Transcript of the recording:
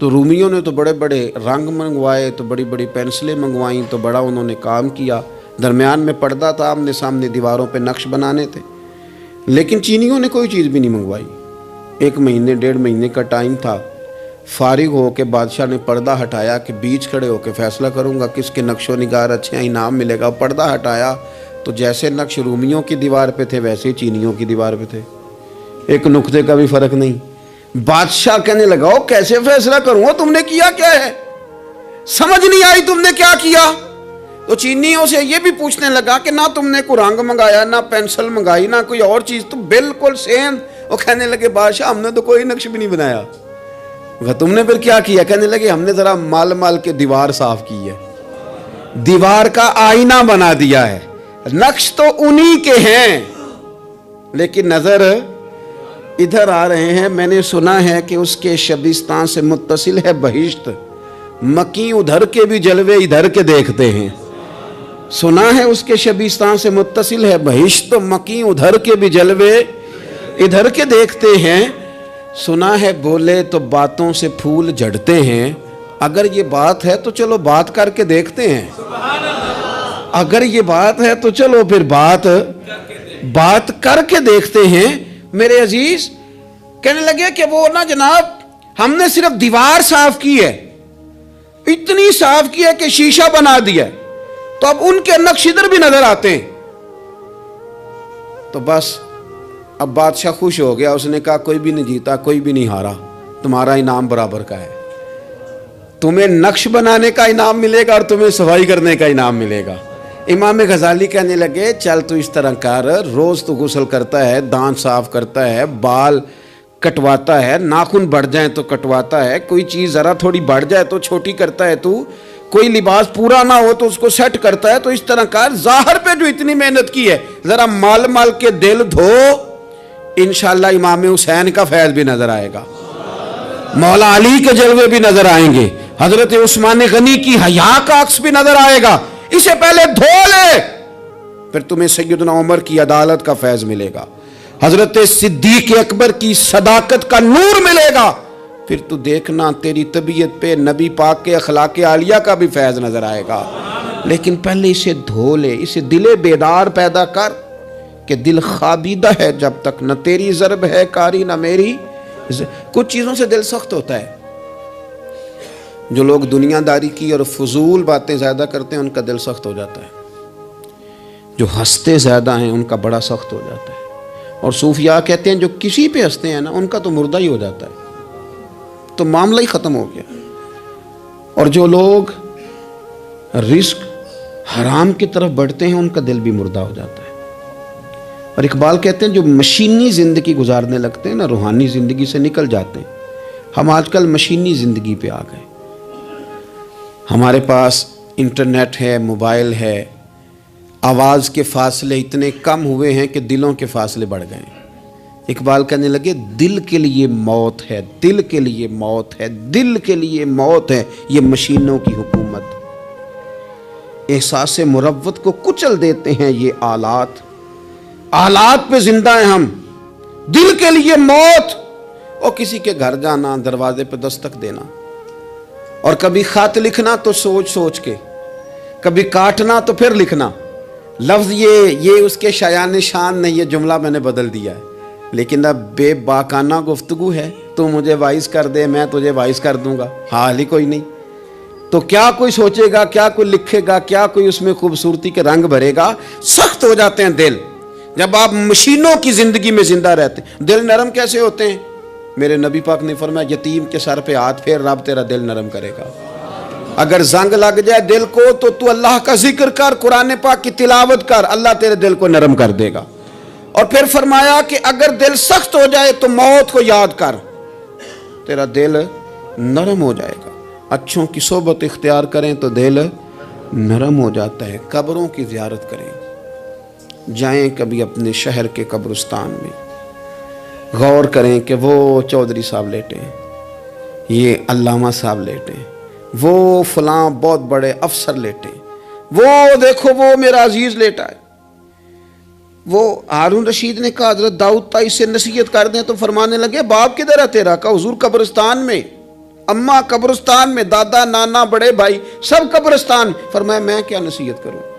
تو رومیوں نے تو بڑے بڑے رنگ منگوائے، تو بڑی بڑی پینسلیں منگوائیں، تو بڑا انہوں نے کام کیا، درمیان میں پردہ تھا، آمنے سامنے دیواروں پہ نقش بنانے تھے، لیکن چینیوں نے کوئی چیز بھی نہیں منگوائی۔ 1 مہینے 1.5 مہینے کا ٹائم تھا، فارغ ہو کے بادشاہ نے پردہ ہٹایا کہ بیچ کھڑے ہو کے فیصلہ کروں گا کس کے نقش و نگار اچھے ہیں، انعام ملے گا۔ پردہ ہٹایا تو جیسے نقش رومیوں کی دیوار پہ تھے ویسے ہی چینیوں کی دیوار پہ تھے، ایک نقطے کا بھی فرق نہیں۔ بادشاہ کہنے لگا کیسے فیصلہ کروں، تم نے کیا کیا ہے، سمجھ نہیں آئی تم نے کیا کیا۔ تو چینیوں سے یہ بھی پوچھنے لگا کہ نہ تم نے کوئی رنگ منگایا، نہ پینسل منگائی، نہ کوئی اور چیز، تو بالکل سیم۔ وہ کہنے لگے بادشاہ ہم نے تو کوئی نقش بھی نہیں بنایا۔ تم نے پھر کیا کیا؟ کہنے لگے ہم نے ذرا مال کے دیوار صاف کی ہے، دیوار کا آئینہ بنا دیا ہے، نقش تو انہی کے ہیں لیکن نظر ادھر آ رہے ہیں۔ میں نے سنا ہے کہ اس کے شبستان سے متصل ہے بہشت، مکی ادھر کے بھی جلوے ادھر کے دیکھتے ہیں۔ سنا ہے اس کے شبستان سے متصل ہے بہشت، مکی ادھر کے بھی جلوے ادھر کے دیکھتے ہیں۔ سنا ہے بولے تو باتوں سے پھول جھڑتے ہیں۔ اگر یہ بات ہے تو چلو بات کر کے دیکھتے ہیں، اگر یہ بات ہے تو چلو پھر بات کر کے دیکھتے ہیں۔ میرے عزیز کہنے لگے کہ وہ نا جناب ہم نے صرف دیوار صاف کی ہے، اتنی صاف کی ہے کہ شیشہ بنا دیا، تو اب ان کے نقش ادھر بھی نظر آتے ہیں۔ تو بس اب بادشاہ خوش ہو گیا، اس نے کہا کوئی بھی نہیں جیتا، کوئی بھی نہیں ہارا، تمہارا انعام برابر کا ہے، تمہیں نقش بنانے کا انعام ملے گا اور تمہیں صفائی کرنے کا انعام ملے گا۔ امام غزالی کہنے لگے چل تو اس طرح کر، روز تو غسل کرتا ہے، دانت صاف کرتا ہے، بال کٹواتا ہے، ناخن بڑھ جائیں تو کٹواتا ہے، کوئی چیز ذرا تھوڑی بڑھ جائے تو چھوٹی کرتا ہے، تو کوئی لباس پورا نہ ہو تو اس کو سیٹ کرتا ہے، تو اس طرح کر ظاہر پہ جو اتنی محنت کی ہے ذرا مال کے دل دھو، انشاءاللہ امام حسین کا فیض بھی نظر آئے گا، مولا علی کے جلوے بھی نظر آئیں گے، حضرت عثمان غنی کی حیا کا عکس بھی نظر آئے گا۔ اسے پہلے دھو لے، پھر تمہیں سیدنا عمر کی عدالت کا فیض ملے گا، حضرت صدیق اکبر کی صداقت کا نور ملے گا، پھر تو دیکھنا تیری طبیعت پہ نبی پاک کے اخلاق عالیہ کا بھی فیض نظر آئے گا۔ لیکن پہلے اسے دھو لے، اسے دل بیدار پیدا کر کہ دل خوابیدہ ہے جب تک، نہ تیری ضرب ہے کاری نہ میری۔ کچھ چیزوں سے دل سخت ہوتا ہے، جو لوگ دنیا داری کی اور فضول باتیں زیادہ کرتے ہیں ان کا دل سخت ہو جاتا ہے، جو ہنستے زیادہ ہیں ان کا بڑا سخت ہو جاتا ہے، اور صوفیاء کہتے ہیں جو کسی پہ ہنستے ہیں نا ان کا تو مردہ ہی ہو جاتا ہے، تو معاملہ ہی ختم ہو گیا۔ اور جو لوگ رزق حرام کی طرف بڑھتے ہیں ان کا دل بھی مردہ ہو جاتا ہے۔ اور اقبال کہتے ہیں جو مشینی زندگی گزارنے لگتے ہیں نا روحانی زندگی سے نکل جاتے ہیں۔ ہم آج کل مشینی زندگی پہ آ گئے، ہمارے پاس انٹرنیٹ ہے، موبائل ہے، آواز کے فاصلے اتنے کم ہوئے ہیں کہ دلوں کے فاصلے بڑھ گئے ہیں۔ اقبال کہنے لگے دل کے لیے موت ہے، دل کے لیے موت ہے، دل کے لیے موت ہے یہ مشینوں کی حکومت۔ احساس مروت کو کچل دیتے ہیں یہ آلات، آلات پہ زندہ ہیں ہم، دل کے لیے موت۔ اور کسی کے گھر جانا، دروازے پہ دستک دینا، اور کبھی خط لکھنا تو سوچ سوچ کے، کبھی کاٹنا تو پھر لکھنا، لفظ یہ اس کے شایان شان نہیں، یہ جملہ میں نے بدل دیا ہے، لیکن اب بے باکانہ گفتگو ہے، تو مجھے وائس کر دے میں تجھے وائس کر دوں گا، حال ہی کوئی نہیں، تو کیا کوئی سوچے گا، کیا کوئی لکھے گا، کیا کوئی اس میں خوبصورتی کے رنگ بھرے گا۔ سخت ہو جاتے ہیں دل جب آپ مشینوں کی زندگی میں زندہ رہتے ہیں۔ دل نرم کیسے ہوتے ہیں؟ میرے نبی پاک نے فرمایا یتیم کے سر پہ ہاتھ پھیر، رب تیرا دل نرم کرے گا۔ اگر زنگ لگ جائے دل کو تو اللہ کا ذکر کر، قرآن پاک کی تلاوت کر، اللہ تیرے دل کو نرم کر دے گا۔ اور پھر فرمایا کہ اگر دل سخت ہو جائے تو موت کو یاد کر، تیرا دل نرم ہو جائے گا۔ اچھوں کی صحبت اختیار کریں تو دل نرم ہو جاتا ہے۔ قبروں کی زیارت کریں، جائیں کبھی اپنے شہر کے قبرستان میں، غور کریں کہ وہ چودھری صاحب لیٹے ہیں، یہ علامہ صاحب لیٹے ہیں، وہ فلاں بہت بڑے افسر لیٹے ہیں، وہ دیکھو وہ میرا عزیز لیٹا ہے۔ وہ ہارون رشید نے کہا حضرت داؤد تائی سے نصیحت کر دیں، تو فرمانے لگے باپ کدھر ہے تیرا؟ کہا حضور قبرستان میں۔ اماں قبرستان میں، دادا نانا بڑے بھائی سب قبرستان. فرمایا میں کیا نصیحت کروں؟